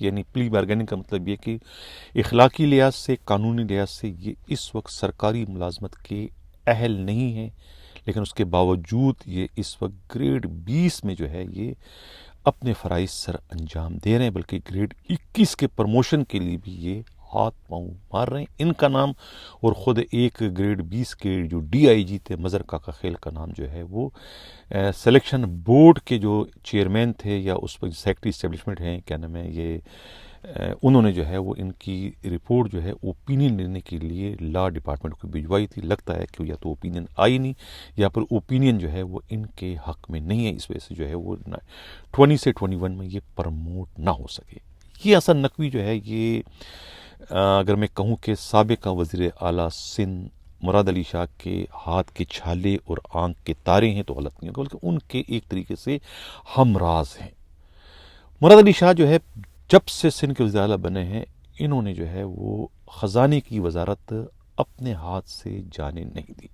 یعنی پلی بارگیننگ کا مطلب یہ کہ اخلاقی لحاظ سے، قانونی لحاظ سے یہ اس وقت سرکاری ملازمت کے اہل نہیں ہیں، لیکن اس کے باوجود یہ اس وقت گریڈ 20 میں جو ہے یہ اپنے فرائض سر انجام دے رہے ہیں، بلکہ گریڈ 21 کے پروموشن کے لیے بھی یہ ہاتھ پاؤں مار رہے ہیں۔ ان کا نام اور خود ایک گریڈ 20 کے جو ڈی آئی جی تھے مظہر کاکا خیل کا نام جو ہے وہ سلیکشن بورڈ کے جو چیئرمین تھے یا اس وقت سیکٹری اسٹیبلشمنٹ ہیں، کیا نام ہے یہ، انہوں نے جو ہے وہ ان کی رپورٹ جو ہے اوپینین لینے کے لیے لا ڈپارٹمنٹ کو بھجوائی تھی۔ لگتا ہے کہ یا تو اوپینین آئی نہیں یا پھر اوپینین جو ہے وہ ان کے حق میں نہیں ہے، اس وجہ سے جو ہے وہ 20 سے 21 میں یہ پرموٹ نہ ہو سکے۔ یہ حسن نقوی جو ہے یہ اگر میں کہوں کہ سابقہ وزیر اعلیٰ سندھ مراد علی شاہ کے ہاتھ کے چھالے اور آنکھ کے تارے ہیں تو غلط نہیں ہوگا، بلکہ ان کے ایک طریقے سے ہم راز ہیں۔ مراد علی شاہ جو ہے جب سے سندھ کے وزیر اعلیٰ بنے ہیں، انہوں نے جو ہے وہ خزانے کی وزارت اپنے ہاتھ سے جانے نہیں دی،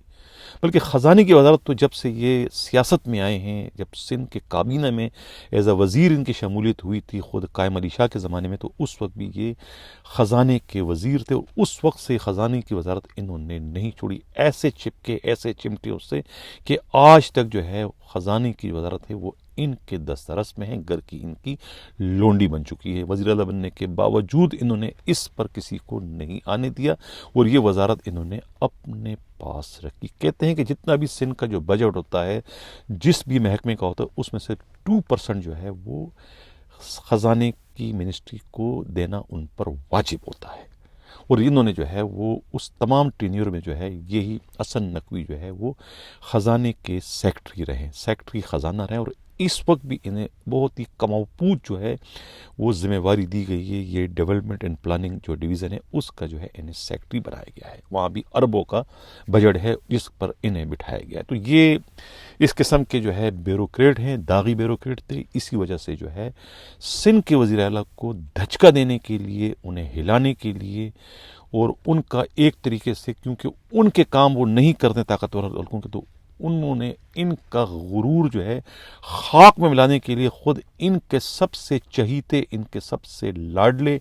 بلکہ خزانے کی وزارت تو جب سے یہ سیاست میں آئے ہیں، جب سندھ کے کابینہ میں ایز اے وزیر ان کی شمولیت ہوئی تھی خود قائم علی شاہ کے زمانے میں، تو اس وقت بھی یہ خزانے کے وزیر تھے، اور اس وقت سے خزانے کی وزارت انہوں نے نہیں چھوڑی، ایسے چپکے ایسے چمٹے اس سے کہ آج تک جو ہے خزانے کی وزارت ہے وہ ان کے دسترس میں ہے، گھر کی ان کی لونڈی بن چکی ہے۔ وزیر اعلیٰ بننے کے باوجود انہوں نے اس پر کسی کو نہیں آنے دیا، اور یہ وزارت انہوں نے اپنے پاس رکھی۔ کہتے ہیں کہ جتنا بھی سندھ کا جو بجٹ ہوتا ہے، جس بھی محکمے کا ہوتا ہے، اس میں سے 2% جو ہے وہ خزانے کی منسٹری کو دینا ان پر واجب ہوتا ہے، اور انہوں نے جو ہے وہ اس تمام ٹینیور میں جو ہے یہی حسن نقوی جو ہے وہ خزانے کے سیکٹری رہے، سیکٹری خزانہ رہے، اور اس وقت بھی انہیں بہت ہی کماؤپوت جو ہے وہ ذمہ واری دی گئی ہے۔ یہ ڈیولپمنٹ اینڈ پلاننگ جو ڈویژن ہے اس کا جو ہے انہیں سیکٹری بنایا گیا ہے، وہاں بھی اربوں کا بجٹ ہے جس پر انہیں بٹھایا گیا ہے۔ تو یہ اس قسم کے جو ہے بیوروکریٹ ہیں، داغی بیوروکریٹ تھے، اسی وجہ سے جو ہے سندھ کے وزیر اعلیٰ کو دھچکا دینے کے لیے، انہیں ہلانے کے لیے، اور ان کا ایک طریقے سے کیونکہ ان کے کام وہ نہیں کرتے طاقتور حلقوں کے، تو انہوں نے ان کا غرور جو ہے خاک میں ملانے کے لیے خود ان کے سب سے چہیتے، ان کے سب سے لاڈلے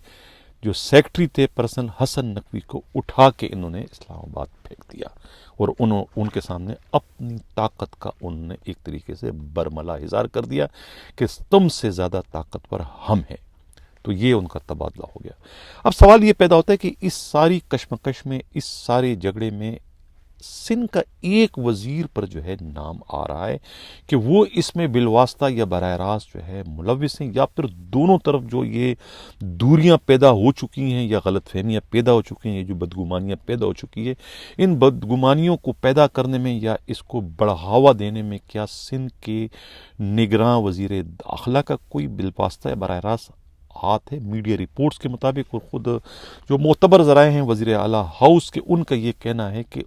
جو سیکٹری تھے پرسنل حسن نقوی کو اٹھا کے انہوں نے اسلام آباد پھینک دیا، اور ان کے سامنے اپنی طاقت کا انہوں نے ایک طریقے سے برملا اظہار کر دیا کہ تم سے زیادہ طاقتور ہم ہیں۔ تو یہ ان کا تبادلہ ہو گیا۔ اب سوال یہ پیدا ہوتا ہے کہ اس ساری کشمکش میں، اس سارے جھگڑے میں سندھ کا ایک وزیر پر جو ہے نام آ رہا ہے کہ وہ اس میں بالواسطہ یا براہ راست جو ہے ملوث ہیں، یا پھر دونوں طرف جو یہ دوریاں پیدا ہو چکی ہیں یا غلط فہمیاں پیدا ہو چکی ہیں، یہ جو بدگمانیاں پیدا ہو چکی ہے، ان بدگمانیوں کو پیدا کرنے میں یا اس کو بڑھاوا دینے میں کیا سندھ کے نگراں وزیر داخلہ کا کوئی بالواسطہ یا براہ راست ہاتھ ہے؟ میڈیا رپورٹس کے مطابق اور خود جو معتبر ذرائع ہیں وزیر اعلیٰ ہاؤس کے، ان کا یہ کہنا ہے کہ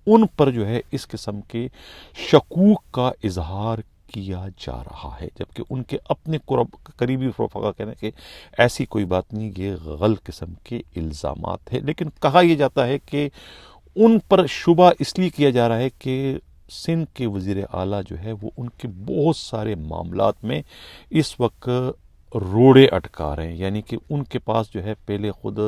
ان پر جو ہے اس قسم کے شکوک کا اظہار کیا جا رہا ہے، جبکہ ان کے اپنے قریبی رفقا کہنا ہے کہ ایسی کوئی بات نہیں، یہ غلط قسم کے الزامات ہیں۔ لیکن کہا یہ جاتا ہے کہ ان پر شبہ اس لیے کیا جا رہا ہے کہ سندھ کے وزیر اعلیٰ جو ہے وہ ان کے بہت سارے معاملات میں اس وقت روڑے اٹکا رہے ہیں، یعنی کہ ان کے پاس جو ہے پہلے خود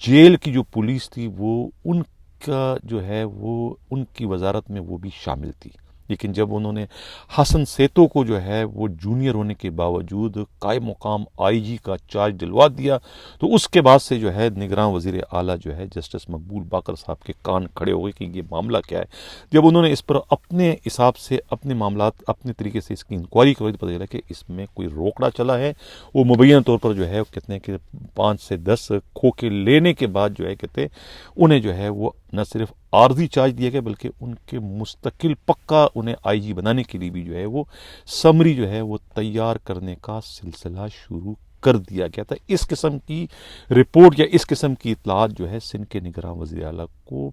جیل کی جو پولیس تھی وہ ان کا جو ہے وہ ان کی وزارت میں وہ بھی شامل تھی، لیکن جب انہوں نے حسن سیتو کو جو ہے وہ جونیئر ہونے کے باوجود قائم مقام آئی جی کا چارج دلوا دیا، تو اس کے بعد سے جو ہے نگراں وزیر اعلیٰ جو ہے جسٹس مقبول باقر صاحب کے کان کھڑے ہو گئے کہ یہ معاملہ کیا ہے۔ جب انہوں نے اس پر اپنے حساب سے اپنے معاملات اپنے طریقے سے اس کی انکوائری کروئی تو پتہ چلا کہ اس میں کوئی روکڑا چلا ہے۔ وہ مبینہ طور پر جو ہے کہتے ہیں کہ 5 سے 10 کھوکے لینے کے بعد جو ہے کہتے ہیں انہیں جو ہے وہ نہ صرف عارضی چارج دیا گیا بلکہ ان کے مستقل پکا انہیں آئی جی بنانے کے لیے بھی جو ہے وہ سمری جو ہے وہ تیار کرنے کا سلسلہ شروع کر دیا گیا تھا۔ اس قسم کی رپورٹ یا اس قسم کی اطلاعات جو ہے سندھ کے نگراں وزیر اعلیٰ کو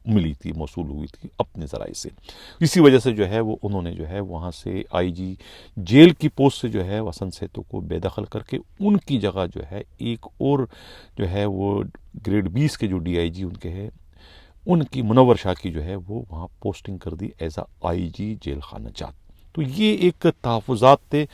ملی تھی، موصول ہوئی تھی اپنے ذرائع سے۔ اسی وجہ سے جو ہے وہ انہوں نے جو ہے وہاں سے آئی جی جیل کی پوسٹ سے جو ہے حسن سیتو کو بے دخل کر کے ان کی جگہ جو ہے ایک اور جو ہے وہ گریڈ 20 کے جو ڈی آئی جی ان کے ہے، ان کی منور شاہ کی جو ہے وہ وہاں پوسٹنگ کر دی as a I G jail خانہ جات۔ تو یہ ایک تحفظات تھے.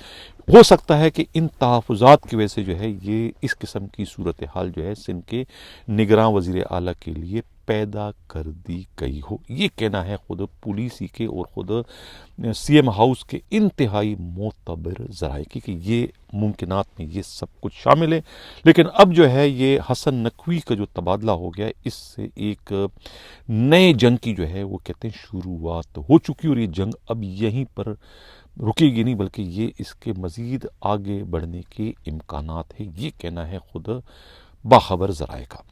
ہو سکتا ہے کہ ان تحفظات کی وجہ سے جو ہے یہ اس قسم کی صورتحال جو ہے سندھ کے نگراں وزیر اعلیٰ کے لیے پیدا کر دی گئی ہو. یہ کہنا ہے خود پولیسی کے اور خود سی ایم ہاؤس کے انتہائی معتبر ذرائع کی کہ یہ ممکنات میں یہ سب کچھ شامل ہے. لیکن اب جو ہے یہ حسن نقوی کا جو تبادلہ ہو گیا ہے، اس سے ایک نئے جنگ کی جو ہے وہ کہتے ہیں شروعات ہو چکی، اور یہ جنگ اب یہیں پر رکے گی نہیں بلکہ یہ اس کے مزید آگے بڑھنے کے امکانات ہیں. یہ کہنا ہے خود باخبر ذرائع کا.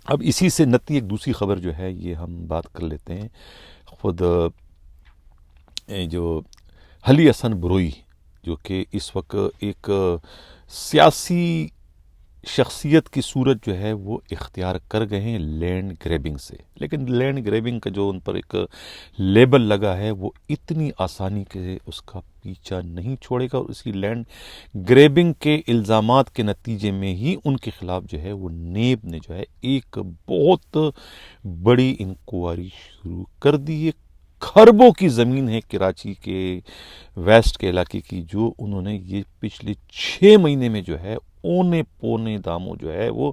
اب اسی سے نتی ایک دوسری خبر جو ہے یہ ہم بات کر لیتے ہیں. خود جو حلی حسن بروئی جو کہ اس وقت ایک سیاسی شخصیت کی صورت جو ہے وہ اختیار کر گئے ہیں لینڈ گریبنگ سے، لیکن لینڈ گریبنگ کا جو ان پر ایک لیبل لگا ہے وہ اتنی آسانی سے اس کا پیچھا نہیں چھوڑے گا، اور اسی لینڈ گریبنگ کے الزامات کے نتیجے میں ہی ان کے خلاف جو ہے وہ نیب نے جو ہے ایک بہت بڑی انکوائری شروع کر دی ہے. خربوں کی زمین ہے کراچی کے ویسٹ کے علاقے کی، جو انہوں نے یہ پچھلے 6 مہینے میں جو ہے اونے پونے داموں جو ہے وہ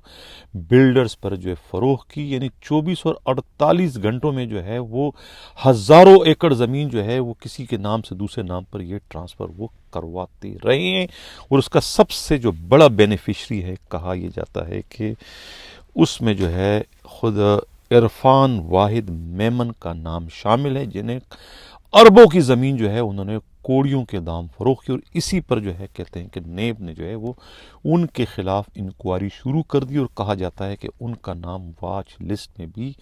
بلڈرز پر جو ہے فروخت کی. یعنی 24 اور 48 گھنٹوں میں جو ہے وہ ہزاروں ایکڑ زمین جو ہے وہ کسی کے نام سے دوسرے نام پر یہ ٹرانسفر وہ کرواتے رہے ہیں. اور اس کا سب سے جو بڑا بینیفیشری ہے، کہا یہ جاتا ہے کہ اس میں جو ہے خود عرفان واحد میمن کا نام شامل ہے، جنہیں اربوں کی زمین جو ہے انہوں نے کوڑیوں کے دام فروخت کی. اور اسی پر جو ہے کہتے ہیں کہ نیب نے جو ہے وہ ان کے خلاف انکوائری شروع کر دی، اور کہا جاتا ہے کہ ان کا نام واچ لسٹ میں بھی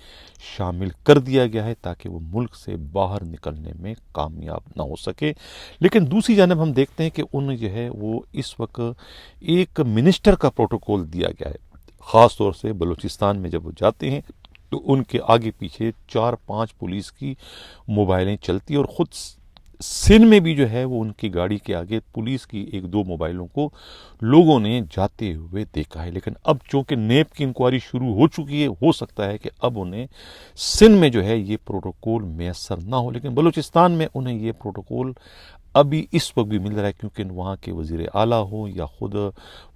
شامل کر دیا گیا ہے تاکہ وہ ملک سے باہر نکلنے میں کامیاب نہ ہو سکے. لیکن دوسری جانب ہم دیکھتے ہیں کہ انہیں جو ہے وہ اس وقت ایک منسٹر کا پروٹوکول دیا گیا ہے. خاص طور سے بلوچستان میں جب وہ جاتے ہیں تو ان کے آگے پیچھے 4-5 پولیس کی موبائلیں چلتی، اور خود سندھ میں بھی جو ہے وہ ان کی گاڑی کے آگے پولیس کی 1-2 موبائلوں کو لوگوں نے جاتے ہوئے دیکھا ہے. لیکن اب چونکہ نیب کی انکوائری شروع ہو چکی ہے، ہو سکتا ہے کہ اب انہیں سندھ میں جو ہے یہ پروٹوکول میسر نہ ہو، لیکن بلوچستان میں انہیں یہ پروٹوکول ابھی اس وقت بھی مل رہا ہے، کیونکہ وہاں کے وزیر اعلیٰ ہوں یا خود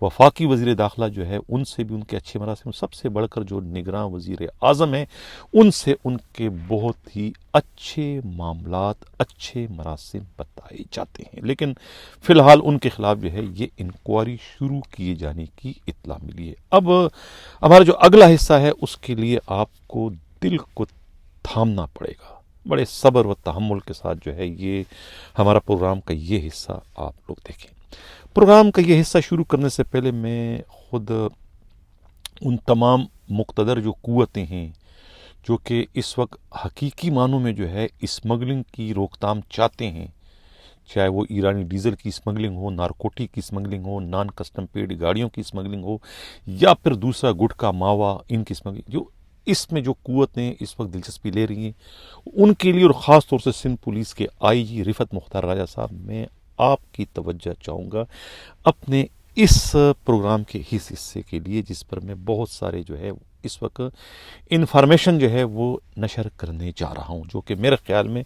وفاقی وزیر داخلہ جو ہے ان سے بھی ان کے اچھے مراسم، سب سے بڑھ کر جو نگراں وزیر اعظم ہیں ان سے ان کے بہت ہی اچھے معاملات، اچھے مراسم بتائے جاتے ہیں. لیکن فی الحال ان کے خلاف جو ہے یہ انکوائری شروع کیے جانے کی اطلاع ملی ہے. اب ہمارا جو اگلا حصہ ہے اس کے لیے آپ کو دل کو تھامنا پڑے گا، بڑے صبر و تحمل کے ساتھ جو ہے یہ ہمارا پروگرام کا یہ حصہ آپ لوگ دیکھیں. پروگرام کا یہ حصہ شروع کرنے سے پہلے میں خود ان تمام مقتدر جو قوتیں ہیں جو کہ اس وقت حقیقی معنوں میں جو ہے اسمگلنگ کی روک تھام چاہتے ہیں، چاہے وہ ایرانی ڈیزل کی اسمگلنگ ہو، نارکوٹی کی اسمگلنگ ہو، نان کسٹم پیڈ گاڑیوں کی اسمگلنگ ہو، یا پھر دوسرا گٹکا ماوا ان کی اسمگلنگ، جو اس میں جو قوتیں اس وقت دلچسپی لے رہی ہیں ان کے لیے، اور خاص طور سے سندھ پولیس کے آئی جی رفعت مختار راجہ صاحب، میں آپ کی توجہ چاہوں گا اپنے اس پروگرام کے اس حصے کے لیے، جس پر میں بہت سارے جو ہے اس وقت انفارمیشن جو ہے وہ نشر کرنے جا رہا ہوں، جو کہ میرے خیال میں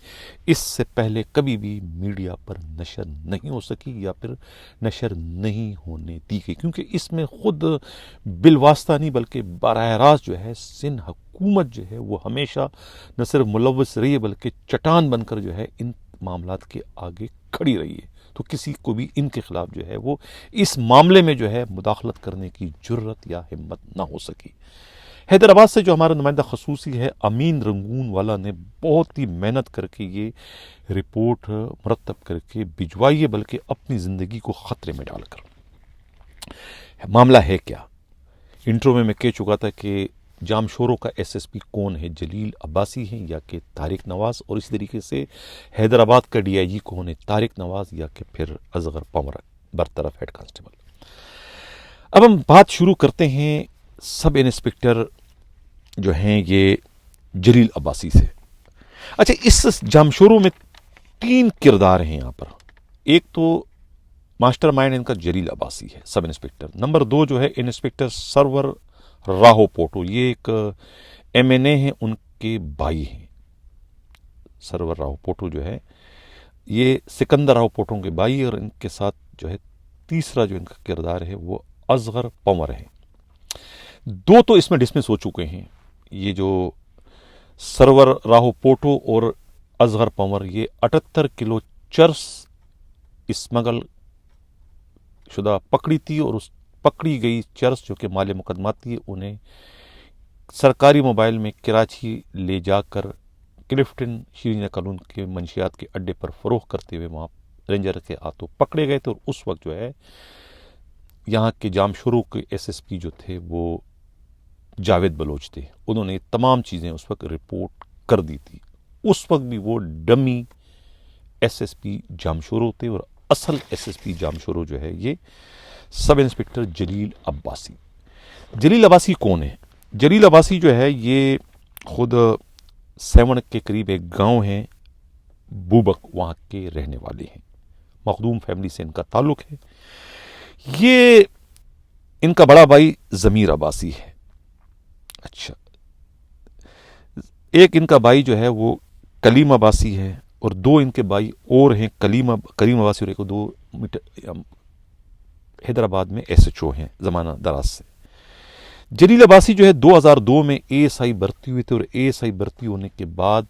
اس سے پہلے کبھی بھی میڈیا پر نشر نہیں ہو سکی یا پھر نشر نہیں ہونے دی گئی، کیونکہ اس میں خود بالواسطہ نہیں بلکہ براہ راست جو ہے سندھ حکومت جو ہے وہ ہمیشہ نہ صرف ملوث رہی ہے بلکہ چٹان بن کر جو ہے ان معاملات کے آگے کھڑی رہی ہے. تو کسی کو بھی ان کے خلاف جو ہے وہ اس معاملے میں جو ہے مداخلت کرنے کی جرت یا ہمت نہ ہو سکی. حیدرآباد سے جو ہمارا نمائندہ خصوصی ہے امین رنگون والا نے بہت ہی محنت کر کے یہ رپورٹ مرتب کر کے بھجوائی ہے، بلکہ اپنی زندگی کو خطرے میں ڈال کر. معاملہ ہے کیا؟ انٹرو میں کہہ چکا تھا کہ جامشورو کا ایس ایس پی کون ہے، جلیل عباسی ہیں یا کہ طارق نواز، اور اسی طریقے سے حیدرآباد کا ڈی آئی جی کون ہے، طارق نواز یا کہ پھر اصغر پنور برطرف ہیڈ کانسٹیبل. اب ہم بات شروع کرتے ہیں سب انسپکٹر جو ہیں یہ جلیل عباسی سے. اچھا، اس جامشورو میں 3 کردار ہیں یہاں پر. ایک تو ماسٹر مائنڈ ان کا جلیل عباسی ہے، سب انسپکٹر. نمبر 2 جو ہے انسپکٹر سرور راہو پوٹو، یہ ایک MNA ہیں، ان کے بھائی ہیں سرور راہو پوٹو جو ہے. یہ سکندر راؤ پوٹو کے بھائی، اور ان کے ساتھ جو ہے تیسرا جو ان کا کردار ہے وہ اصغر پنور ہے۔ دو تو اس میں ڈسمس ہو چکے ہیں، یہ جو سرور راہو پوٹو اور اصغر پنور، یہ 78 کلو چرس اسمگل شدہ پکڑی تھی، اور اس پکڑی گئی چرس جو کہ مال مقدماتی ہے انہیں سرکاری موبائل میں کراچی لے جا کر کلفٹن شیرین کالون کے منشیات کے اڈے پر فروخت کرتے ہوئے وہاں رینجر کے ہاتھوں پکڑے گئے تھے، اور اس وقت جو ہے یہاں کے جام شروع کے ایس ایس پی جو تھے وہ جاوید بلوچ تھے، انہوں نے تمام چیزیں اس وقت رپورٹ کر دی تھی۔ اس وقت بھی وہ ڈمی ایس ایس پی جام شروع تھے، اور اصل ایس ایس پی جام شروع جو ہے یہ سب انسپکٹر جلیل عباسی۔ جلیل عباسی کون ہے؟ جلیل عباسی جو ہے یہ خود سیون کے قریب ایک گاؤں ہے بوبک، وہاں کے رہنے والے ہیں، مخدوم فیملی سے ان کا تعلق ہے۔ یہ ان کا بڑا بھائی ضمیر عباسی ہے۔ اچھا، ایک ان کا بھائی جو ہے وہ کلیم عباسی ہے، اور دو ان کے بھائی اور ہیں کریم عباسی، اور ایک دو حیدرآباد میں ایس ایچ او ہیں زمانہ دراز سے۔ جلیل عباسی جو ہے 2002 میں اے ایس آئی بھرتی ہوئے تھے، اور اے ایس آئی بھرتی ہونے کے بعد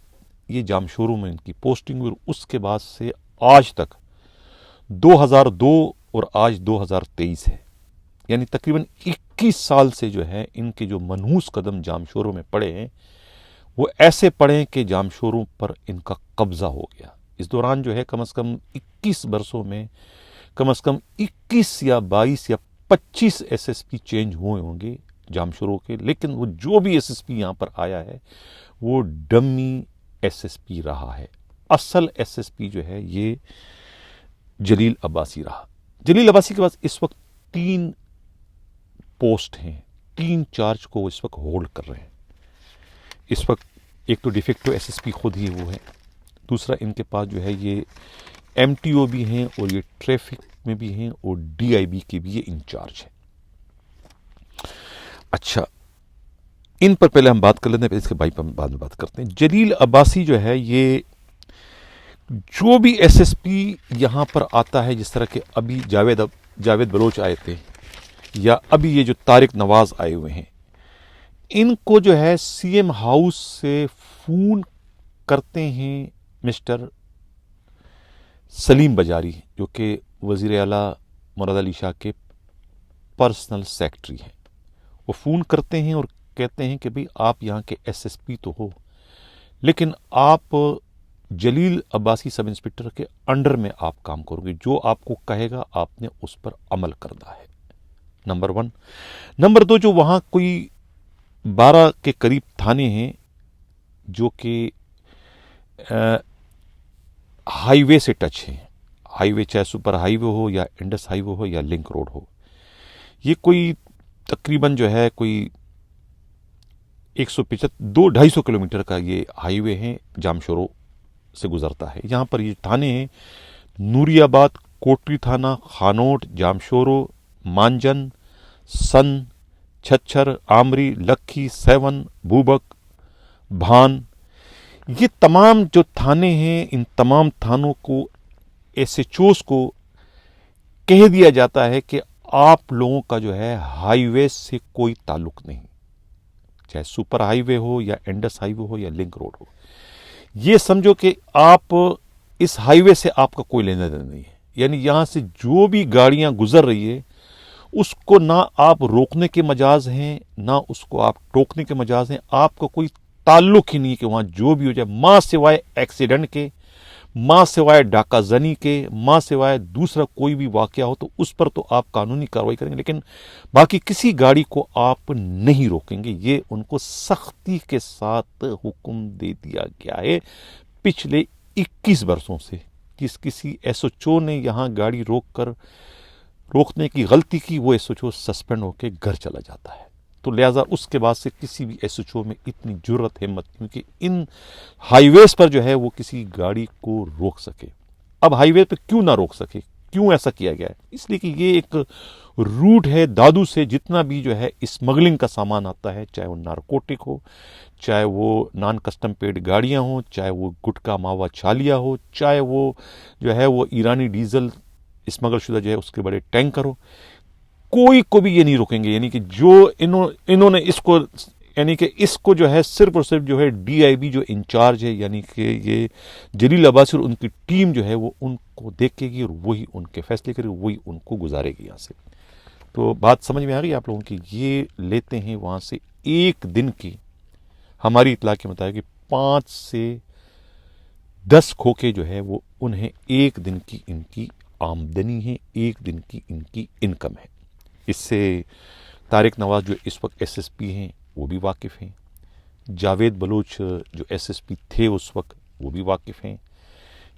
یہ جام شورو میں ان کی پوسٹنگ ہوئی، اور اس کے بعد سے آج تک 2002 اور آج 2023 ہے، یعنی تقریباً 21 سال سے جو ہے ان کے جو منحوس قدم جام شورو میں پڑے ہیں وہ ایسے پڑے ہیں کہ جام شورو پر ان کا قبضہ ہو گیا۔ اس دوران جو ہے کم از کم 21 برسوں میں کم از کم 21 یا 22 یا 25 ایس ایس پی چینج ہوئے ہوں گے جام شورو کے، لیکن وہ جو بھی ایس ایس پی یہاں پر آیا ہے وہ ڈمی ایس ایس پی رہا ہے۔ اصل ایس ایس پی جو ہے یہ جلیل عباسی رہا۔ جلیل عباسی کے پاس اس وقت 3 پوسٹ ہیں، 3 چارج کو اس وقت ہولڈ کر رہے ہیں اس وقت۔ ایک تو ڈیفیکٹو ایس ایس پی خود ہی وہ ہے، دوسرا ان کے پاس جو ہے یہ ایم ٹی او بھی ہیں، اور یہ ٹریفک میں بھی ہیں، اور ڈی آئی بی کے بھی یہ انچارج ہیں۔ اچھا، ان پر پہلے ہم بات کر لیتے ہیں، پھر اس کے بھائی پر بعد میں بات کرتے ہیں۔ جلیل عباسی جو ہے یہ جو بھی ایس ایس پی یہاں پر آتا ہے، جس طرح کہ ابھی جاوید بلوچ آئے تھے، یا ابھی یہ جو طارق نواز آئے ہوئے ہیں، ان کو جو ہے سی ایم ہاؤس سے فون کرتے ہیں مسٹر سلیم بجاری، جو کہ وزیر اعلیٰ مراد علی شاہ کے پرسنل سیکرٹری ہیں۔ وہ فون کرتے ہیں اور کہتے ہیں کہ بھئی آپ یہاں کے ایس ایس پی تو ہو، لیکن آپ جلیل عباسی سب انسپکٹر کے انڈر میں آپ کام کرو گے، جو آپ کو کہے گا آپ نے اس پر عمل کرنا ہے، نمبر 1۔ نمبر 2، جو وہاں کوئی 12 کے قریب تھانے ہیں جو کہ ہائی وے سے ٹچ ہیں، ہائی وے چاہے سپر ہائی وے ہو یا انڈس ہائی وے ہو یا لنک روڈ ہو، یہ کوئی تقریباً جو ہے کوئی 250 کلومیٹر کا یہ ہائی وے ہے، جام شورو سے گزرتا ہے۔ یہاں پر یہ تھانے ہیں نوری آباد، کوٹری تھانہ، خانوٹ، جام شورو، مانجن، سن، چھچھر، آمری، لکھی، سیون، بوبک، بھان۔ یہ تمام جو تھانے ہیں، ان تمام تھانوں کو ایس ایچ اوز کو کہہ دیا جاتا ہے کہ آپ لوگوں کا جو ہے ہائی وے سے کوئی تعلق نہیں، چاہے سپر ہائی وے ہو یا انڈس ہائی وے ہو یا لنک روڈ ہو۔ یہ سمجھو کہ آپ اس ہائی وے سے آپ کا کوئی لینا دینا نہیں ہے، یعنی یہاں سے جو بھی گاڑیاں گزر رہی ہے اس کو نہ آپ روکنے کے مجاز ہیں، نہ اس کو آپ ٹوکنے کے مجاز ہیں، آپ کا کوئی تعلق ہی نہیں کہ وہاں جو بھی ہو جائے، ماں سوائے ایکسیڈنٹ کے، ماں سوائے ڈاکہ زنی کے، ماں سوائے دوسرا کوئی بھی واقعہ ہو تو اس پر تو آپ قانونی کارروائی کریں گے، لیکن باقی کسی گاڑی کو آپ نہیں روکیں گے۔ یہ ان کو سختی کے ساتھ حکم دے دیا گیا ہے پچھلے 21 برسوں سے۔ کسی ایس ایچ او نے یہاں گاڑی روکنے کی غلطی کی، وہ ایس ایچ او سسپینڈ ہو کے گھر چلا جاتا ہے۔ تو لہٰذا اس کے بعد سے کسی بھی ایس ایچ او میں اتنی جرت ہمت، کیونکہ ان ہائی ویز پر جو ہے وہ کسی گاڑی کو روک سکے۔ اب ہائی وے پہ کیوں نہ روک سکے؟ کیوں ایسا کیا گیا ہے؟ اس لیے کہ یہ ایک روٹ ہے دادو سے جتنا بھی جو ہے اسمگلنگ کا سامان آتا ہے، چاہے وہ نارکوٹک ہو، چاہے وہ نان کسٹم پیڈ گاڑیاں ہوں، چاہے وہ گٹکا ماوا چھالیا ہو، چاہے وہ جو ہے وہ ایرانی ڈیزل اسمگل شدہ جو ہے اس کے بڑے ٹینکر ہو، کوئی کو بھی یہ نہیں روکیں گے. یعنی کہ جو انہوں نے اس کو جو ہے صرف اور صرف جو ہے ڈی آئی بی جو انچارج ہے، یعنی کہ یہ جلیل عباسی اور ان کی ٹیم جو ہے وہ ان کو دیکھے گی اور وہی ان کے فیصلے کرے گی، وہی ان کو گزارے گی یہاں سے. تو بات سمجھ میں آ گئی آپ لوگوں کی؟ یہ لیتے ہیں وہاں سے ایک دن کی، ہماری اطلاع کے مطابق 5 سے 10 کھوکے جو ہے وہ انہیں ایک دن کی ان کی آمدنی ہے، ایک دن کی ان کی انکم ہے. اس سے طارق نواز جو اس وقت ایس ایس پی ہیں وہ بھی واقف ہیں، جاوید بلوچ جو ایس ایس پی تھے اس وقت وہ بھی واقف ہیں،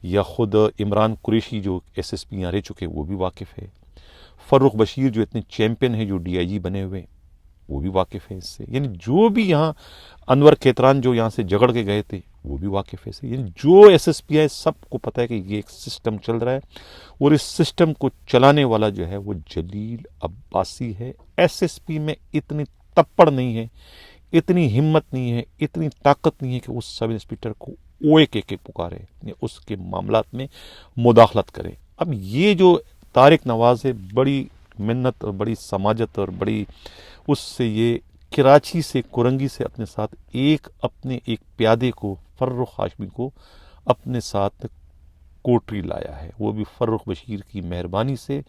یا خود عمران قریشی جو ایس ایس پی یہاں رہ چکے وہ بھی واقف ہے، فروخ بشیر جو اتنے چیمپئن ہیں جو ڈی آئی جی بنے ہوئے وہ بھی واقف ہے اس سے. یعنی جو بھی یہاں انور کھیتران جو یہاں سے جگڑ کے گئے تھے وہ بھی واقف ہے اس سے. یعنی جو ایس ایس پی ہے سب کو پتہ ہے کہ یہ ایک سسٹم چل رہا ہے، اور اس سسٹم کو چلانے والا جو ہے وہ جلیل عباسی ہے. ایس ایس پی میں اتنی تپڑ نہیں ہے، اتنی ہمت نہیں ہے، اتنی طاقت نہیں ہے کہ اس سب انسپکٹر کو او اے کے پکارے یا اس کے معاملات میں مداخلت کرے. اب یہ جو طارق نواز ہے بڑی منت اور بڑی سماجت اور بڑی اس سے یہ کراچی سے کرنگی سے اپنے ساتھ اپنے ایک پیادے کو فرخ ہاشمی کو اپنے ساتھ کوٹری لایا ہے، وہ بھی فرخ بشیر کی مہربانی سے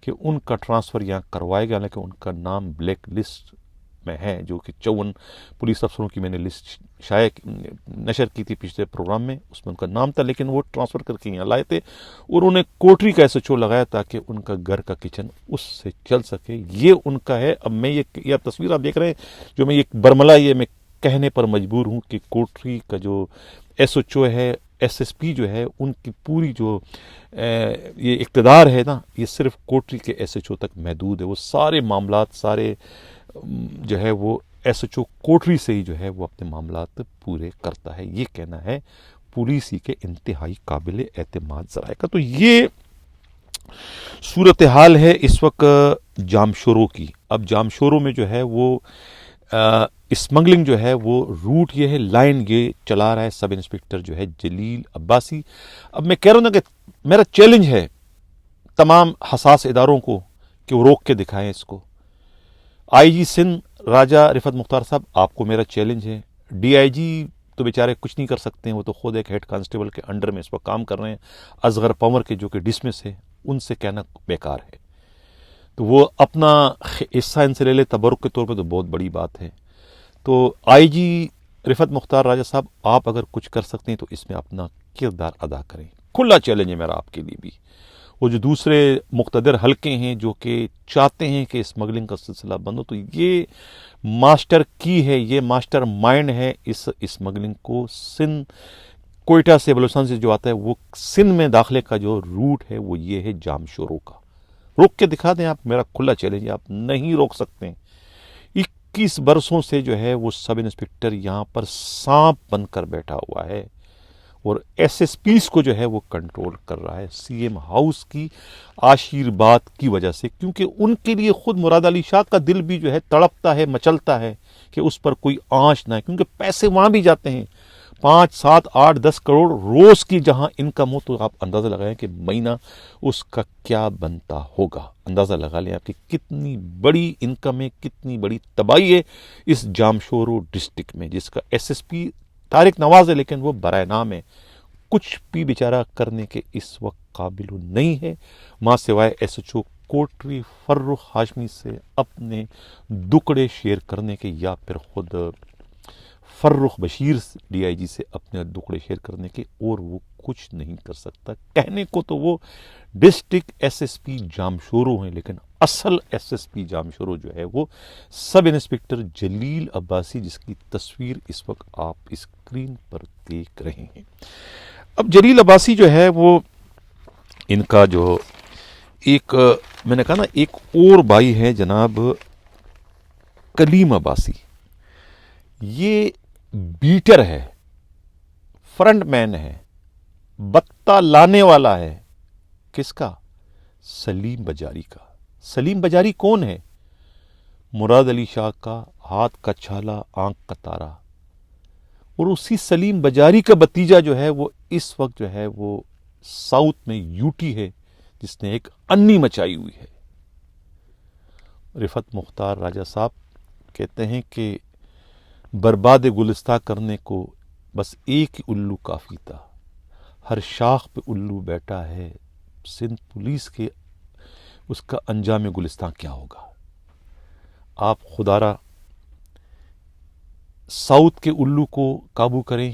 کہ ان کا ٹرانسفر یہاں کروایا گیا، حالانکہ ان کا نام بلیک لسٹ میں ہے، جو کہ 54 پولیس افسروں کی میں نے لسٹ نشر کی تھی پچھلے پروگرام میں، اس میں ان کا نام تھا، لیکن وہ ٹرانسفر کر کے یہاں لائے تھے اور انہیں کوٹری کا ایسا لگایا تاکہ ان کا گھر کا کچن اس سے چل سکے. یہ ان کا ہے. اب میں یہ تصویر آپ دیکھ رہے ہیں جو میں یہ برملا یہ میں کہنے پر مجبور ہوں کہ کوٹری کا جو ایس ایچ او ہے، ایس ایس پی جو ہے، ان کی پوری جو یہ اقتدار ہے نا، یہ صرف کوٹری کے ایس ایچ او تک محدود ہے. وہ سارے معاملات سارے جو ہے وہ ایس ایچ او کوٹری سے ہی جو ہے وہ اپنے معاملات پورے کرتا ہے. یہ کہنا ہے پولیس ہی کے انتہائی قابل اعتماد ذرائع کا. تو یہ صورتحال ہے اس وقت جامشورو کی. اب جامشورو میں جو ہے وہ اسمگلنگ جو ہے وہ روٹ یہ ہے، لائن یہ چلا رہا ہے سب انسپکٹر جو ہے جلیل عباسی. اب میں کہہ رہا ہوں نا کہ میرا چیلنج ہے تمام حساس اداروں کو کہ وہ روک کے دکھائیں اس کو. آئی جی سندھ راجہ رفعت مختار صاحب، آپ کو میرا چیلنج ہے. ڈی آئی جی تو بیچارے کچھ نہیں کر سکتے ہیں، وہ تو خود ایک ہیڈ کانسٹیبل کے انڈر میں اس وقت کام کر رہے ہیں، اصغر پنور کے جو کہ ڈسمس ہے، ان سے کہنا بیکار ہے. تو وہ اپنا حصہ ان سے لے لے تبرک کے طور پہ تو بہت بڑی بات ہے. تو آئی جی رفعت مختار راجہ صاحب، آپ اگر کچھ کر سکتے ہیں تو اس میں اپنا کردار ادا کریں. کھلا چیلنج ہے میرا آپ کے لیے بھی. وہ جو دوسرے مقتدر حلقے ہیں جو کہ چاہتے ہیں کہ اسمگلنگ کا سلسلہ بند ہو، تو یہ ماسٹر کی ہے، یہ ماسٹر مائنڈ ہے اس اسمگلنگ کو. سندھ کوئٹہ سے بلوچستان سے جو آتا ہے وہ سندھ میں داخلے کا جو روٹ ہے وہ یہ ہے جامشورو کا. روک کے دکھا دیں آپ، میرا کھلا چیلنج ہے، آپ نہیں روک سکتے ہیں. 21 برسوں سے جو ہے وہ سب انسپکٹر یہاں پر سانپ بن کر بیٹھا ہوا ہے اور ایس ایس پیز کو جو ہے وہ کنٹرول کر رہا ہے سی ایم ہاؤس کی آشیرواد کی وجہ سے، کیونکہ ان کے لیے خود مراد علی شاہ کا دل بھی جو ہے تڑپتا ہے، مچلتا ہے کہ اس پر کوئی آنچ نہ ہے، کیونکہ پیسے وہاں بھی جاتے ہیں. 5 7 8 10 کروڑ روز کی جہاں انکم ہو، تو آپ اندازہ لگائیں کہ مہینہ اس کا کیا بنتا ہوگا. اندازہ لگا لیں آپ کی کتنی بڑی انکم ہے، کتنی بڑی تباہی ہے اس جامشورو ڈسٹرکٹ میں، جس کا ایس ایس پی طارق نواز ہے لیکن وہ برائے نام ہے، کچھ بھی بیچارہ کرنے کے اس وقت قابل نہیں ہے، ماں سوائے S H O Kotri Farrukh Hashmi سے اپنے دکڑے شیئر کرنے کے، یا پھر خود Farrukh Bashir D I G سے اپنے دکڑے شیئر کرنے کے، اور وہ کچھ نہیں کر سکتا. کہنے کو تو وہ ڈسٹرکٹ ایس ایس پی جامشورو ہیں، لیکن اصل ایس ایس پی جامشورو جو ہے وہ سب انسپکٹر جلیل عباسی، جس کی تصویر اس وقت آپ اسکرین پر دیکھ رہے ہیں. اب جلیل عباسی جو ہے وہ ان کا جو ایک میں نے کہا نا ایک اور بھائی ہے جناب کلیم عباسی، یہ بیٹر ہے، فرنٹ مین ہے، بتہ لانے والا ہے. کس کا؟ سلیم بجاری کا۔ سلیم بجاری کون ہے؟ مراد علی شاہ کا ہاتھ کا چھالا، آنکھ کا تارا۔ اور اسی سلیم بجاری کا بتیجا جو ہے وہ اس وقت جو ہے وہ ساؤتھ میں یوٹی ہے، جس نے ایک انی مچائی ہوئی ہے۔ رفعت مختار راجہ صاحب کہتے ہیں کہ برباد گلستہ کرنے کو بس ایک ہی الو کافی تھا، ہر شاخ پہ الو بیٹھا ہے، سندھ پولیس کے اس کا انجام گلستان کیا ہوگا۔ آپ خدا را ساؤتھ کے الو کو قابو کریں،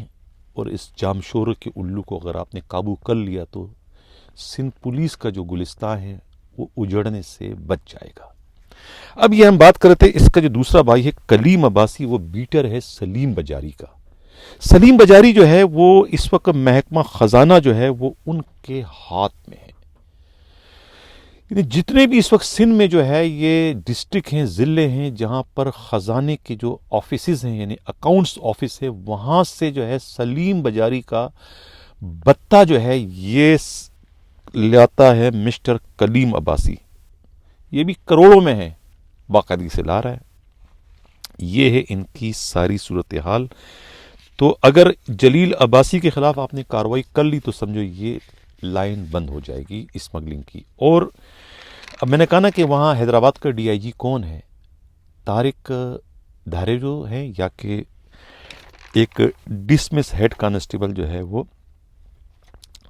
اور اس جامشورو کے الو کو اگر آپ نے قابو کر لیا تو سندھ پولیس کا جو گلستان ہے وہ اجڑنے سے بچ جائے گا۔ اب یہ ہم بات کرتے ہیں اس کا جو دوسرا بھائی ہے کلیم عباسی، وہ بیٹر ہے سلیم بجاری کا۔ سلیم بجاری جو ہے وہ اس وقت محکمہ خزانہ جو ہے وہ ان کے ہاتھ میں ہے۔ یعنی جتنے بھی اس وقت سندھ میں جو ہے یہ ڈسٹرکٹ ہیں، ضلع ہیں، جہاں پر خزانے کے جو آفیسز ہیں یعنی اکاؤنٹس آفس ہے، وہاں سے جو ہے سلیم بجاری کا بتہ جو ہے یہ لاتا ہے مسٹر کلیم عباسی۔ یہ بھی کروڑوں میں ہے، باقاعدگی سے لا رہا ہے۔ یہ ہے ان کی ساری صورتحال۔ تو اگر جلیل عباسی کے خلاف آپ نے کارروائی کر لی تو سمجھو یہ لائن بند ہو جائے گی اسمگلنگ کی۔ اور اب میں نے کہا نا کہ وہاں حیدرآباد کا ڈی آئی جی کون ہے؟ طارق دھارے جو ہے، یا کہ ایک ڈسمس ہیڈ کانسٹیبل جو ہے وہ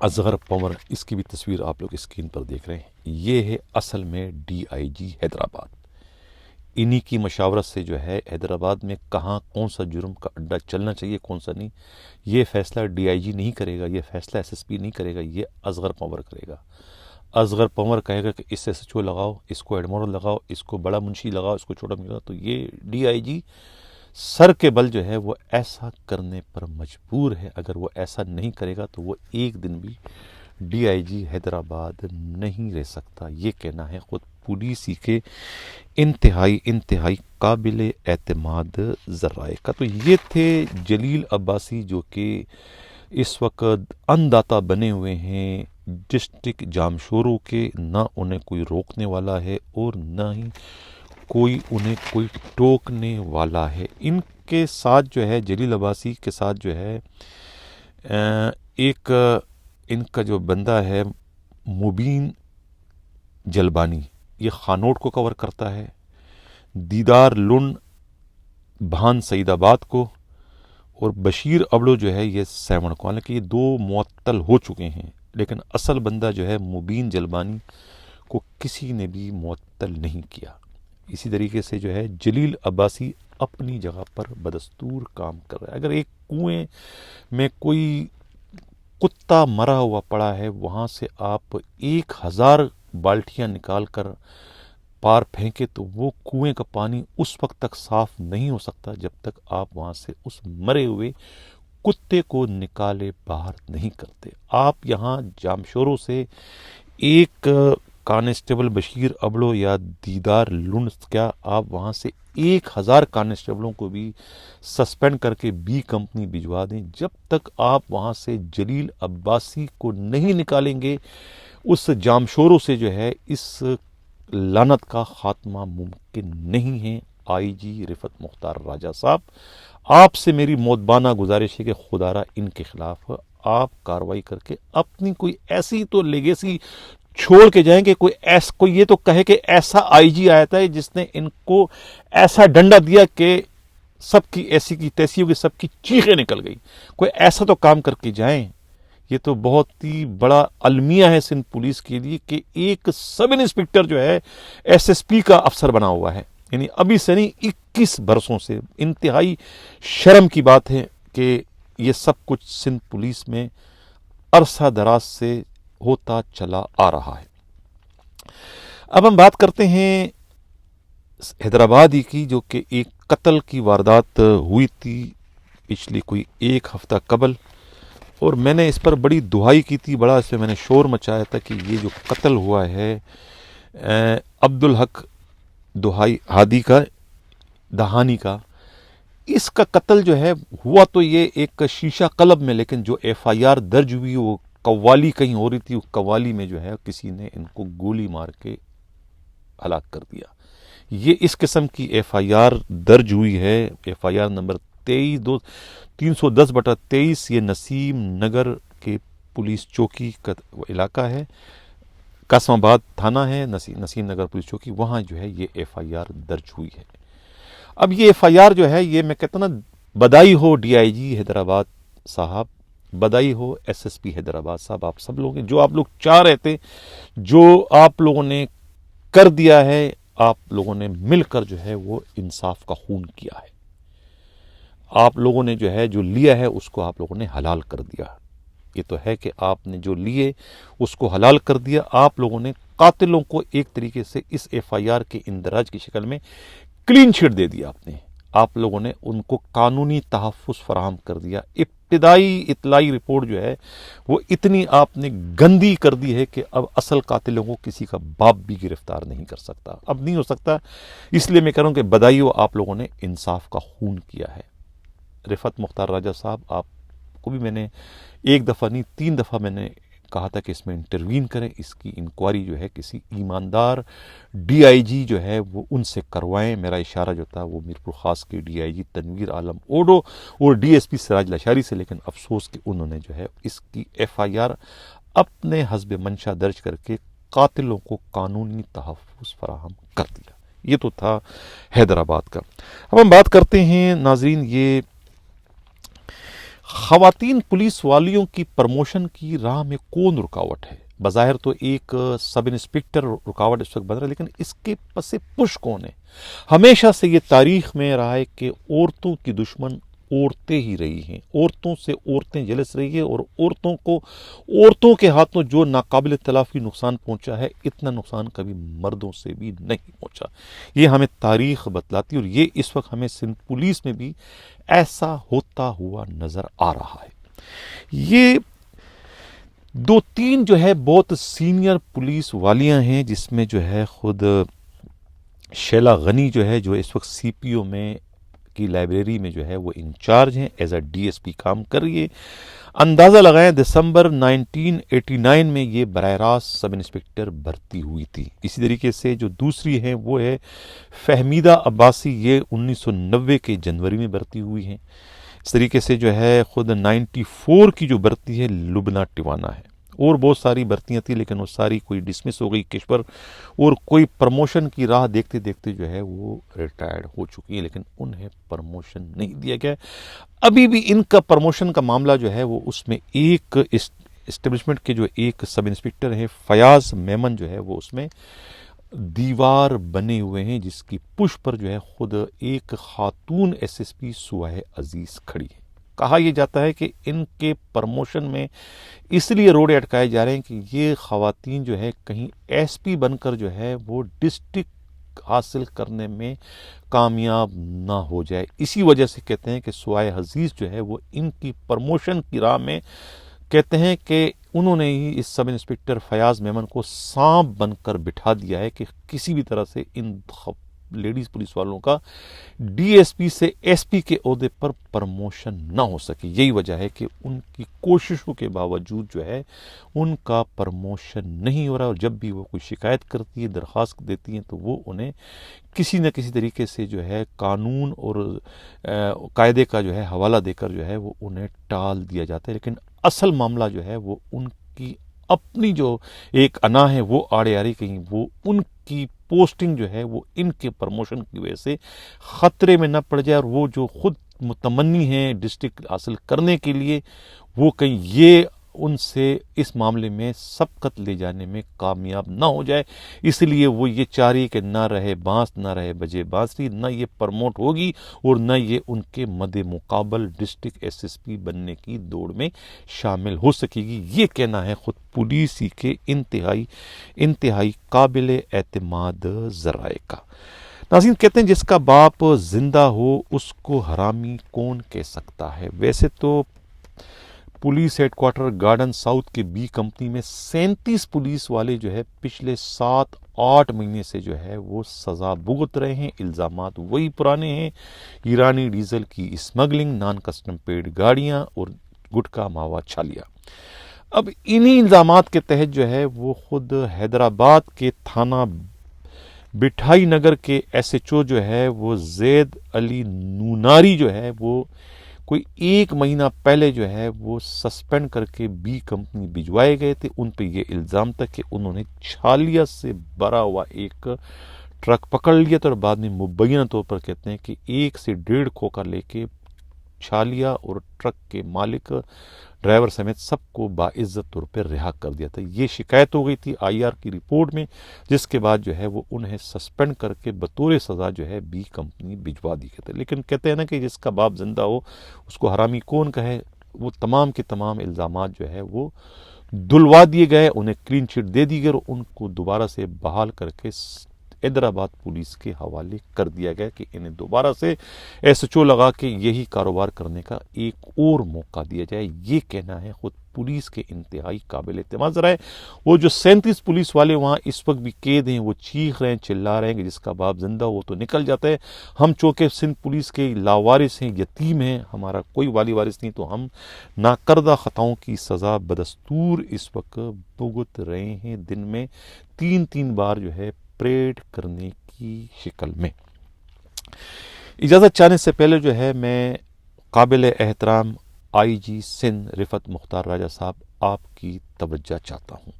اصغر پنور، اس کی بھی تصویر آپ لوگ اسکرین پر دیکھ رہے ہیں۔ یہ ہے اصل میں ڈی آئی جی حیدرآباد۔ انہی کی مشاورت سے جو ہے حیدرآباد میں کہاں کون سا جرم کا اڈا چلنا چاہیے، کون سا نہیں، یہ فیصلہ ڈی آئی جی نہیں کرے گا، یہ فیصلہ ایس ایس پی نہیں کرے گا، یہ اصغر پنور کرے گا۔ اصغر پنور کہے گا کہ اس ایس ایچ او لگاؤ، اس کو ایڈمورل لگاؤ، اس کو بڑا منشی لگاؤ، اس کو چھوٹا منشی لگاؤ۔ تو یہ ڈی آئی جی سر کے بل جو ہے وہ ایسا کرنے پر مجبور ہے۔ اگر وہ ایسا نہیں کرے گا تو وہ ایک دن بھی ڈی آئی جی حیدرآباد نہیں رہ سکتا۔ یہ کہنا ہے خود پولیسی کے انتہائی قابل اعتماد ذرائع کا۔ تو یہ تھے جلیل عباسی، جو کہ اس وقت انداتا بنے ہوئے ہیں ڈسٹرکٹ جامشورو کے۔ نہ انہیں کوئی روکنے والا ہے اور نہ ہی انہیں کوئی ٹوکنے والا ہے۔ ان کے ساتھ جو ہے جلیل عباسی کے ساتھ جو ہے ایک ان کا جو بندہ ہے مبین جلبانی، یہ خانوٹ کو کور کرتا ہے، دیدار لنڈ بھان سعید آباد کو، اور بشیر ابڑو جو ہے یہ سیون کو۔ حالانکہ یہ دو معطل ہو چکے ہیں، لیکن اصل بندہ جو ہے مبین جلبانی کو کسی نے بھی معطل نہیں کیا۔ اسی طریقے سے جو ہے جلیل عباسی اپنی جگہ پر بدستور کام کر رہا ہے۔ اگر ایک کنویں میں کوئی کتا مرا ہوا پڑا ہے، وہاں سے آپ 1000 بالٹیاں نکال کر پار پھینکے تو وہ کنویں کا پانی اس وقت تک صاف نہیں ہو سکتا جب تک آپ وہاں سے اس مرے ہوئے کتے کو نکالے باہر نہیں کرتے۔ آپ یہاں جامشورو سے ایک کانسٹیبل بشیر ابڑو یا دیدار لنڈ، کیا آپ وہاں سے 1000 کانسٹیبلوں کو بھی سسپینڈ کر کے بی کمپنی بھجوا دیں، جب تک آپ وہاں سے جلیل عباسی کو نہیں نکالیں گے اس جامشورو سے جو ہے اس لعنت کا خاتمہ ممکن نہیں ہے۔ آئی جی رفعت مختار راجہ صاحب، آپ سے میری مودبانہ گزارش ہے کہ خدا را ان کے خلاف آپ کارروائی کر کے اپنی کوئی ایسی تو لیگیسی چھوڑ کے جائیں گے، کوئی یہ تو کہے کہ ایسا آئی جی آیا تھا جس نے ان کو ایسا ڈنڈا دیا کہ سب کی ایسی کی تیسی ہوگی، سب کی چیخیں نکل گئی۔ کوئی ایسا تو کام کر کے جائیں۔ یہ تو بہت ہی بڑا المیہ ہے سندھ پولیس کے لیے کہ ایک سب انسپکٹر جو ہے ایس ایس پی کا افسر بنا ہوا ہے، یعنی ابھی سے نہیں 21 برسوں سے۔ انتہائی شرم کی بات ہے کہ یہ سب کچھ سندھ پولیس میں عرصہ دراز سے ہوتا چلا آ رہا ہے۔ اب ہم بات کرتے ہیں حیدرآباد ہی کی، جو کہ ایک قتل کی واردات ہوئی تھی پچھلی کوئی 1 ہفتہ قبل، اور میں نے اس پر بڑی دہائی کی تھی، بڑا اس پہ میں نے شور مچایا تھا کہ یہ جو قتل ہوا ہے عبدالحق ہادی کا، دہانی کا، اس کا قتل جو ہے ہوا تو یہ ایک شیشہ قلب میں، لیکن جو ایف آئی آر درج ہوئی وہ قوالی کہیں ہو رہی تھی، اس قوالی میں جو ہے کسی نے ان کو گولی مار کے ہلاک کر دیا۔ یہ اس قسم کی ایف آئی آر درج ہوئی ہے، ایف آئی آر نمبر 310/23، یہ نسیم نگر کے پولیس چوکی کا علاقہ ہے، قاسم آباد تھانہ ہے، نسیم نگر پولیس چوکی، وہاں جو ہے یہ ایف آئی آر درج ہوئی ہے۔ اب یہ ایف آئی آر جو ہے، یہ میں کہتا نا، بدائی ہو ڈی آئی جی حیدرآباد صاحب، بدائی ہو ایس ایس پی حیدرآباد صاحب، آپ سب لوگ ہیں، جو آپ لوگ چاہ رہے تھے، جو آپ لوگوں نے کر دیا ہے، آپ لوگوں نے مل کر جو ہے وہ انصاف کا خون کیا ہے۔ آپ لوگوں نے جو ہے جو لیا ہے اس کو آپ لوگوں نے حلال کر دیا۔ یہ تو ہے کہ آپ نے جو لیے اس کو حلال کر دیا۔ آپ لوگوں نے قاتلوں کو ایک طریقے سے اس ایف آئی آر کے اندراج کی شکل میں کلین چٹ دے دیا آپ لوگوں نے ان کو قانونی تحفظ فراہم کر دیا۔ ابتدائی اطلاعی رپورٹ جو ہے وہ اتنی آپ نے گندی کر دی ہے کہ اب اصل قاتلوں کو کسی کا باپ بھی گرفتار نہیں کر سکتا، اب نہیں ہو سکتا۔ اس لیے میں کہہ رہا ہوں کہ بدائیو، آپ لوگوں نے انصاف کا خون کیا ہے۔ رفعت مختار راجہ صاحب، آپ کو بھی میں نے ایک دفعہ نہیں 3 دفعہ میں نے کہا تھا کہ اس میں انٹروین کریں، اس کی انکوائری جو ہے کسی ایماندار ڈی آئی جی جو ہے وہ ان سے کروائیں۔ میرا اشارہ جو تھا وہ میرپور خاص کے D I G Tanveer Alam Odho اور D S P Siraj Lashari سے، لیکن افسوس کہ انہوں نے جو ہے اس کی ایف آئی آر اپنے حسب منشا درج کر کے قاتلوں کو قانونی تحفظ فراہم کر دیا۔ یہ تو تھا حیدرآباد کا۔ اب ہم بات کرتے ہیں ناظرین، یہ خواتین پولیس والیوں کی پرموشن کی راہ میں کون رکاوٹ ہے؟ بظاہر تو ایک سب انسپکٹر رکاوٹ اس وقت بن رہا ہے، لیکن اس کے پس پش کون ہے؟ ہمیشہ سے یہ تاریخ میں رہا ہے کہ عورتوں کی دشمن عورتیں ہی رہی ہیں، عورتوں سے عورتیں جلس رہی ہیں، اور عورتوں کو عورتوں کے ہاتھوں جو ناقابل تلافی نقصان پہنچا ہے، اتنا نقصان کبھی مردوں سے بھی نہیں پہنچا۔ یہ ہمیں تاریخ بتلاتی، اور یہ اس وقت ہمیں سندھ پولیس میں بھی ایسا ہوتا ہوا نظر آ رہا ہے۔ یہ 2-3 جو ہے بہت سینئر پولیس والیاں ہیں، جس میں جو ہے خود شیلا غنی جو ہے، جو اس وقت سی پی او میں کی لائبریری میں جو ہے وہ انچارج ہیں، as A D S P کام کر رہی ہے۔ اندازہ لگائیں دسمبر 1989 میں یہ براہ راست سب انسپکٹر بھرتی ہوئی تھی۔ اسی طریقے سے جو دوسری ہیں وہ ہے فہمیدہ عباسی، یہ 1990 کے جنوری میں بھرتی ہوئی ہیں۔ اس طریقے سے جو ہے خود 94 کی جو بھرتی ہے لبنہ ٹیوانا ہے، اور بہت ساری بھرتیاں تھیں، لیکن وہ ساری کوئی ڈسمس ہو گئی کشور، اور کوئی پرموشن کی راہ دیکھتے دیکھتے جو ہے وہ ریٹائرڈ ہو چکی ہے، لیکن انہیں پرموشن نہیں دیا گیا۔ ابھی بھی ان کا پرموشن کا معاملہ جو ہے وہ اس میں ایک اسٹیبلشمنٹ کے جو ایک سب انسپکٹر ہیں فیاض میمن جو ہے وہ اس میں دیوار بنے ہوئے ہیں، جس کی پش پر جو ہے خود ایک خاتون ایس ایس پی سوائے عزیز کھڑی ہے۔ کہا یہ جاتا ہے کہ ان کے پرموشن میں اس لیے روڑے اٹکائے جا رہے ہیں کہ یہ خواتین جو ہے کہیں ایس پی بن کر جو ہے وہ ڈسٹرکٹ حاصل کرنے میں کامیاب نہ ہو جائے۔ اسی وجہ سے کہتے ہیں کہ سوائے عزیز جو ہے وہ ان کی پرموشن کی راہ میں، کہتے ہیں کہ انہوں نے ہی اس سب انسپکٹر فیاض میمن کو سانپ بن کر بٹھا دیا ہے کہ کسی بھی طرح سے ان لیڈیز پولیس والوں کا ڈی ایس پی سے ایس پی کے عہدے پر پرموشن نہ ہو سکے۔ یہی وجہ ہے کہ ان کی کوششوں کے باوجود جو ہے ان کا پرموشن نہیں ہو رہا، اور جب بھی وہ کوئی شکایت کرتی ہے، درخواست دیتی ہیں، تو وہ انہیں کسی نہ کسی طریقے سے جو ہے قانون اور قاعدے کا جو ہے حوالہ دے کر جو ہے وہ انہیں ٹال دیا جاتا ہے۔ لیکن اصل معاملہ جو ہے وہ ان کی اپنی جو ایک انا ہے وہ آڑے آ رہی، کہیں وہ ان کی پوسٹنگ جو ہے وہ ان کے پرموشن کی وجہ سے خطرے میں نہ پڑ جائے، اور وہ جو خود متمنی ہیں ڈسٹرکٹ حاصل کرنے کے لیے، وہ کہیں یہ ان سے اس معاملے میں سبقت لے جانے میں کامیاب نہ ہو جائے۔ اس لیے وہ یہ چاہ رہی کہ نہ رہے بانس نہ رہے بجے بانسری، نہ یہ پرموٹ ہوگی اور نہ یہ ان کے مد مقابل ڈسٹرکٹ ایس ایس پی بننے کی دوڑ میں شامل ہو سکے گی۔ یہ کہنا ہے خود پولیسی کے انتہائی قابل اعتماد ذرائع کا۔ ناظرین، کہتے ہیں جس کا باپ زندہ ہو اس کو حرامی کون کہہ سکتا ہے۔ ویسے تو police headquarter garden south کے بی کمپنی میں 37 پولیس والے جو ہے پچھلے 7-8 مہینے سے جو ہے وہ سزا بھگت رہے ہیں۔ الزامات وہی پرانے ہیں، ایرانی ڈیزل کی اسمگلنگ، نان کسٹم پیڈ گاڑیاں اور گٹکا ماوا چھالیا۔ اب انہی الزامات کے تحت جو ہے وہ خود حیدرآباد کے تھانہ بٹھائی نگر کے ایس ایچ او جو ہے وہ زید علی نوناری جو ہے وہ کوئی 1 مہینہ پہلے جو ہے وہ سسپینڈ کر کے بی کمپنی بھجوائے گئے تھے. ان پہ یہ الزام تھا کہ انہوں نے چھالیا سے بھرا ہوا ایک ٹرک پکڑ لیا تھا اور بعد میں مبینہ طور پر کہتے ہیں کہ 1 سے 1.5 کھوکا لے کے چھالیا اور ٹرک کے مالک ڈرائیور سمیت سب کو باعزت طور پہ رہا کر دیا تھا. یہ شکایت ہو گئی تھی آئی آر کی رپورٹ میں، جس کے بعد جو ہے وہ انہیں سسپینڈ کر کے بطور سزا جو ہے بی کمپنی بھجوا دی گئی تھی. لیکن کہتے ہیں نا کہ جس کا باپ زندہ ہو اس کو حرامی کون کہے. وہ تمام کے تمام الزامات جو ہے وہ دھلوا دیے گئے، انہیں کلین چٹ دے دی گئی اور ان کو دوبارہ سے بحال کر کے حیدرآباد پولیس کے حوالے کر دیا گیا کہ انہیں دوبارہ سے ایس ایچ او لگا کے یہی کاروبار کرنے کا ایک اور موقع دیا جائے. یہ کہنا ہے خود پولیس کے انتہائی قابل اعتماد. ذرا ہے وہ جو 37 پولیس والے وہاں اس وقت بھی قید ہیں، وہ چیخ رہے ہیں، چلا رہے ہیں کہ جس کا باپ زندہ ہو تو نکل جاتا ہے. ہم چونکہ سندھ پولیس کے لاوارث ہیں، یتیم ہیں، ہمارا کوئی والی وارث نہیں، تو ہم ناکردہ خطاؤں کی سزا بدستور اس وقت بھگت رہے ہیں، دن میں 3 بار جو ہے پریڈ کرنے کی شکل میں. اجازت چاہنے سے پہلے جو ہے میں قابل احترام آئی جی سندھ رفعت مختار راجہ صاحب آپ کی توجہ چاہتا ہوں.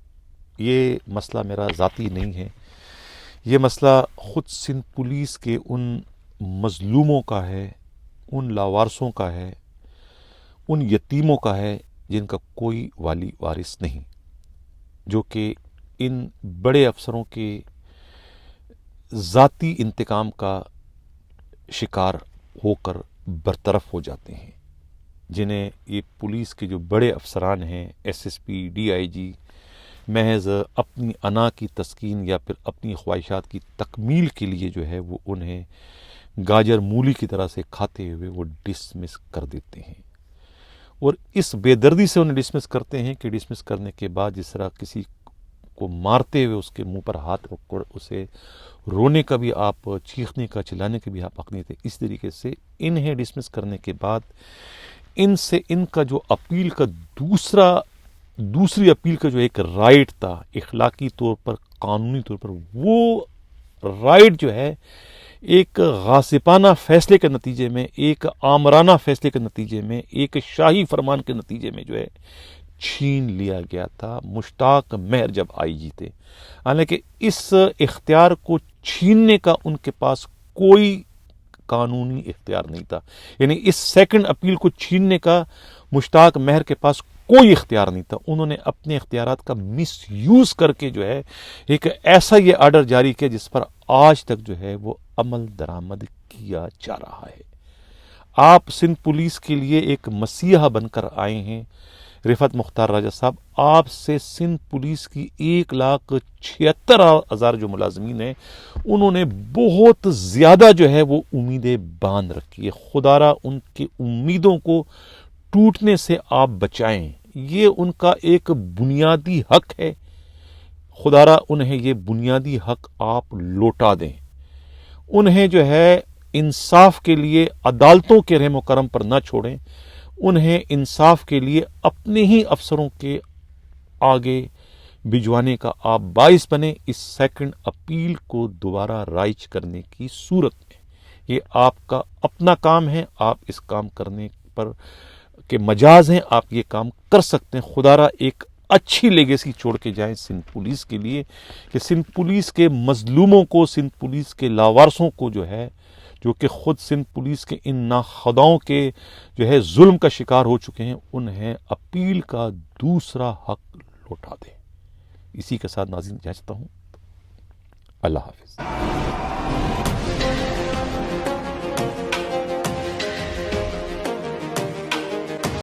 یہ مسئلہ میرا ذاتی نہیں ہے، یہ مسئلہ خود سندھ پولیس کے ان مظلوموں کا ہے، ان لاوارثوں کا ہے، ان یتیموں کا ہے جن کا کوئی والی وارث نہیں، جو کہ ان بڑے افسروں کے ذاتی انتقام کا شکار ہو کر برطرف ہو جاتے ہیں، جنہیں یہ پولیس کے جو بڑے افسران ہیں، S S P, D I G, محض اپنی انا کی تسکین یا پھر اپنی خواہشات کی تکمیل کے لیے جو ہے وہ انہیں گاجر مولی کی طرح سے کھاتے ہوئے وہ ڈسمس کر دیتے ہیں. اور اس بے دردی سے انہیں ڈسمس کرتے ہیں کہ ڈسمس کرنے کے بعد جس طرح کسی کو مارتے ہوئے اس کے منہ پر ہاتھ رکھ کر اسے رونے کا بھی آپ، چیخنے کا، چلانے کا بھی آپ حق نہیں تھے، اس طریقے سے انہیں ڈسمس کرنے کے بعد ان سے ان کا جو اپیل کا دوسری اپیل کا جو ایک رائٹ تھا، اخلاقی طور پر، قانونی طور پر، وہ رائٹ جو ہے ایک غاصبانہ فیصلے کے نتیجے میں، ایک آمرانہ فیصلے کے نتیجے میں، ایک شاہی فرمان کے نتیجے میں جو ہے چھین لیا گیا تھا. مشتاق مہر جب آئی جی تھے، حالانکہ اس اختیار کو چھیننے کا ان کے پاس کوئی قانونی اختیار نہیں تھا، یعنی اس سیکنڈ اپیل کو چھیننے کا مشتاق مہر کے پاس کوئی اختیار نہیں تھا. انہوں نے اپنے اختیارات کا مس یوز کر کے جو ہے ایک ایسا یہ آرڈر جاری کیا جس پر آج تک جو ہے وہ عمل درآمد کیا جا رہا ہے. آپ سندھ پولیس کے لیے ایک مسیحا بن کر آئے ہیں رفعت مختار راجہ صاحب. آپ سے سندھ پولیس کی 1,76,000 جو ملازمین ہیں انہوں نے بہت زیادہ جو ہے وہ امیدیں باندھ رکھی ہے. خدا را ان کی امیدوں کو ٹوٹنے سے آپ بچائیں، یہ ان کا ایک بنیادی حق ہے. خدا را انہیں یہ بنیادی حق آپ لوٹا دیں. انہیں جو ہے انصاف کے لیے عدالتوں کے رحم و کرم پر نہ چھوڑیں، انہیں انصاف کے لیے اپنے ہی افسروں کے آگے بھجوانے کا آپ باعث بنیں. اس سیکنڈ اپیل کو دوبارہ رائج کرنے کی صورت میں یہ آپ کا اپنا کام ہے، آپ اس کام کرنے پر کے مجاز ہیں، آپ یہ کام کر سکتے ہیں. خدا را ایک اچھی لیگیسی چھوڑ کے جائیں سندھ پولیس کے لیے، کہ سندھ پولیس کے مظلوموں کو، سندھ پولیس کے لاوارثوں کو جو ہے، جو کہ خود سندھ پولیس کے ان ناخداؤں کے جو ہے ظلم کا شکار ہو چکے ہیں، انہیں اپیل کا دوسرا حق لوٹا دیں. اسی کے ساتھ ناظرین اجازت چاہتا ہوں. اللہ حافظ.